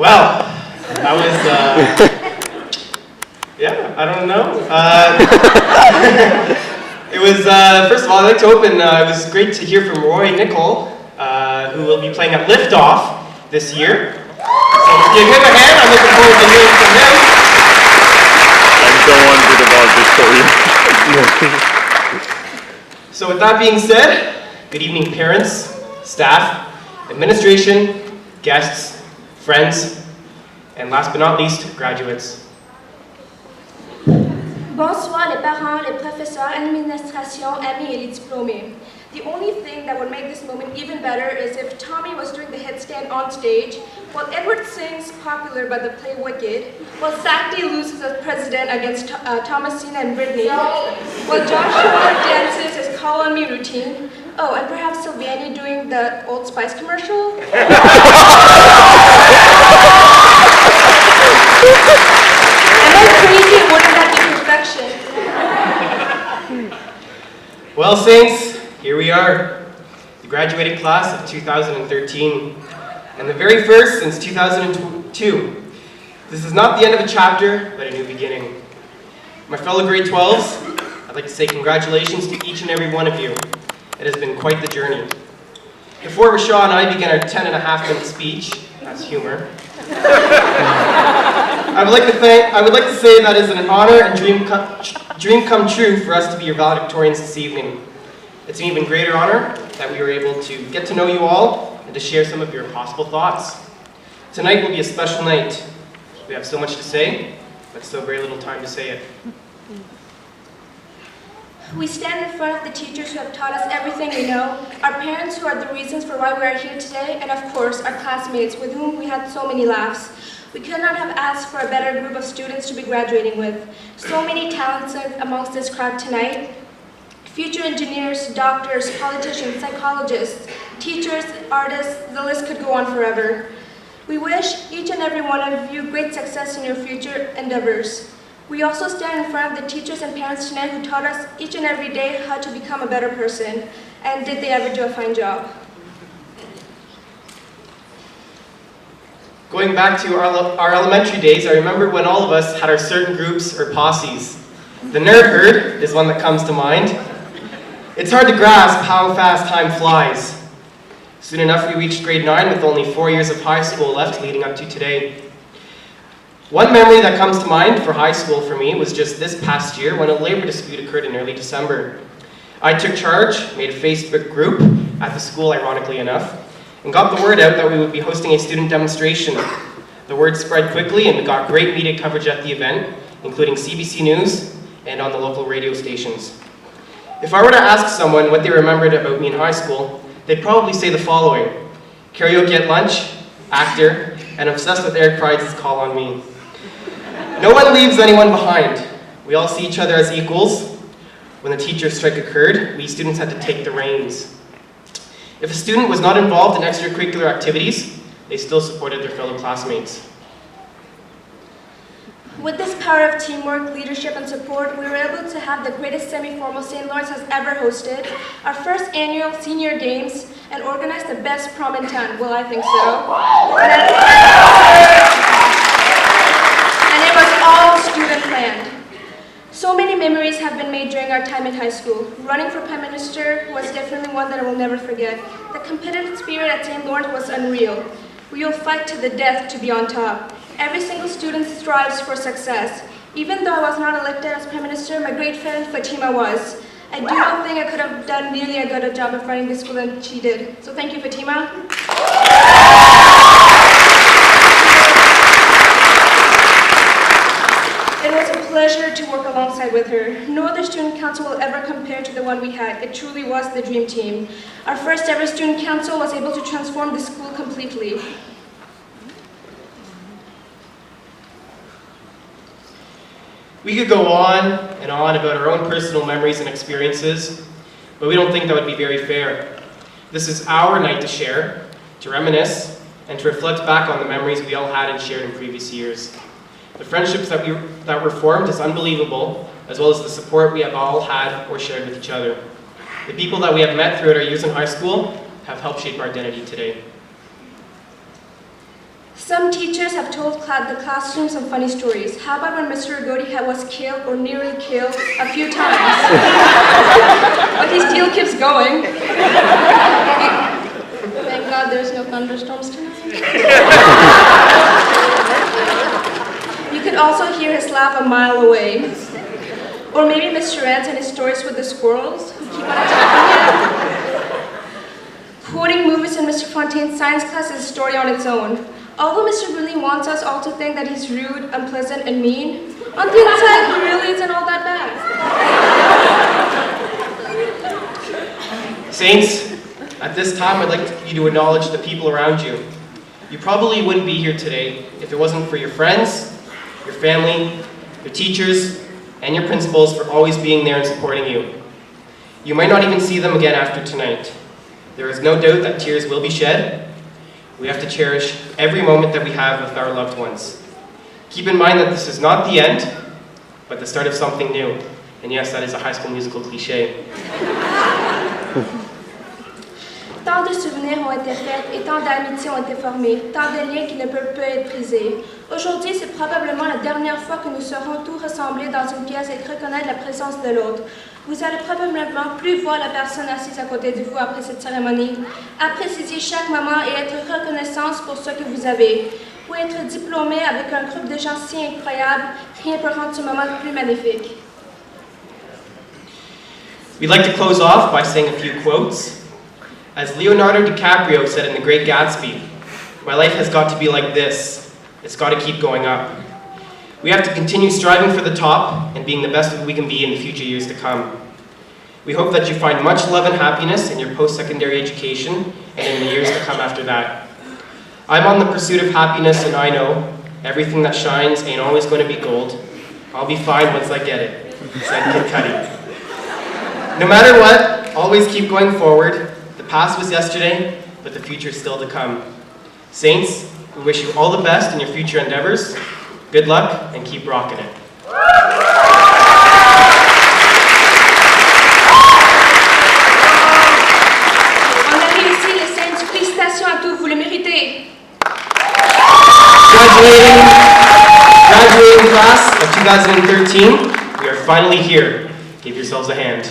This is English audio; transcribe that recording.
Well, that was, yeah, I don't know. It was, first of all, I'd like to open, it was great to hear from Roy Nickel, who will be playing at Liftoff this year. So give him a hand, I'm looking forward to hearing from him. I'm so wondered about this story. So with that being said, good evening parents, staff, administration, guests, friends, and last but not least, graduates. Bonsoir les parents, les professeurs, administration, amis et les diplômés. The only thing that would make this moment even better is if Tommy was doing the headstand on stage, while Edward sings Popular by the play Wicked, while Saturday loses as president against Thomasina and Brittany, while Joshua dances his Call on Me routine, oh, and perhaps Sylvania doing the Old Spice commercial? Am I crazy? Wouldn't that be perfection? Well, Saints, here we are, the graduating class of 2013, and the very first since 2002. This is not the end of a chapter, but a new beginning. My fellow grade 12s, I'd like to say congratulations to each and every one of you. It has been quite the journey. Before Rishat and I began our 10.5-minute speech, that's humor, I would like to say that it is an honor and dream come true for us to be your valedictorians this evening. It's an even greater honor that we were able to get to know you all and to share some of your possible thoughts. Tonight will be a special night. We have so much to say, but so very little time to say it. We stand in front of the teachers who have taught us everything we know, our parents who are the reasons for why we are here today, and of course, our classmates with whom we had so many laughs. We could not have asked for a better group of students to be graduating with. So many talents amongst this crowd tonight. Future engineers, doctors, politicians, psychologists, teachers, artists, the list could go on forever. We wish each and every one of you great success in your future endeavors. We also stand in front of the teachers and parents tonight who taught us each and every day how to become a better person. And did they ever do a fine job? Going back to our elementary days, I remember when all of us had our certain groups or posses. The nerd herd is one that comes to mind. It's hard to grasp how fast time flies. Soon enough, we reached grade 9 with only 4 years of high school left leading up to today. One memory that comes to mind for high school for me was just this past year when a labor dispute occurred in early December. I took charge, made a Facebook group at the school, ironically enough, and got the word out that we would be hosting a student demonstration. The word spread quickly and we got great media coverage at the event, including CBC News and on the local radio stations. If I were to ask someone what they remembered about me in high school, they'd probably say the following: karaoke at lunch, actor, and obsessed with Eric Pride's Call on Me. No one leaves anyone behind. We all see each other as equals. When the teacher strike occurred, we students had to take the reins. If a student was not involved in extracurricular activities, they still supported their fellow classmates. With this power of teamwork, leadership, and support, we were able to have the greatest semi-formal St. Lawrence has ever hosted, our first annual senior games, and organized the best prom in town. Well, I think so. And it was all student planned. So many memories have been made during our time in high school. Running for Prime Minister was definitely one that I will never forget. The competitive spirit at St. Lawrence was unreal. We will fight to the death to be on top. Every single student strives for success. Even though I was not elected as Prime Minister, my great friend Fatima was. I do not think I could have done nearly as good a job of running this school than she did. So thank you, Fatima. It was a pleasure to work alongside with her. No other student council will ever compare to the one we had. It truly was the dream team. Our first ever student council was able to transform the school completely. We could go on and on about our own personal memories and experiences, but we don't think that would be very fair. This is our night to share, to reminisce, and to reflect back on the memories we all had and shared in previous years. The friendships that were formed is unbelievable, as well as the support we have all had or shared with each other. The people that we have met throughout our years in high school have helped shape our identity today. Some teachers have told the classroom some funny stories. How about when Mr. Rigodi was killed or nearly killed a few times? But he still keeps going. Thank God there's no thunderstorms tonight. You could also hear his laugh a mile away. Or maybe Mr. Ant and his stories with the squirrels who keep on attacking him. Quoting movies in Mr. Fontaine's science class is a story on its own. Although Mr. Really wants us all to think that he's rude, unpleasant, and mean, on the inside he really isn't all that bad. Saints, at this time I'd like you to acknowledge the people around you. You probably wouldn't be here today if it wasn't for your friends, your family, your teachers, and your principals for always being there and supporting you. You might not even see them again after tonight. There is no doubt that tears will be shed. We have to cherish every moment that we have with our loved ones. Keep in mind that this is not the end, but the start of something new. And yes, that is a High School Musical cliché. Tant de souvenirs ont été faits et tant d'amitiés ont été formées, tant de liens qui ne peuvent plus être brisés. Aujourd'hui, c'est probablement la dernière fois que nous serons tous rassemblés dans une pièce et reconnaître la présence de l'autre. Vous allez probablement plus voir la personne assise à côté de vous après cette cérémonie. Appréciez chaque moment et être reconnaissance pour ce que vous avez. Pour être diplômé avec un groupe de gens si incroyables, rien ne peut rendre ce moment plus magnifique. We'd like to close off by saying a few quotes. As Leonardo DiCaprio said in The Great Gatsby, "My life has got to be like this. It's got to keep going up." We have to continue striving for the top and being the best that we can be in the future years to come. We hope that you find much love and happiness in your post-secondary education and in the years to come after that. I'm on the pursuit of happiness, and I know everything that shines ain't always going to be gold. I'll be fine once I get it, said Kid Cudi. No matter what, always keep going forward. The past was yesterday, but the future is still to come. Saints, we wish you all the best in your future endeavors. Good luck, and keep rocking it. On a réussi les Saints. Félicitations à tous, vous le méritez. Graduating class of 2013, we are finally here. Give yourselves a hand.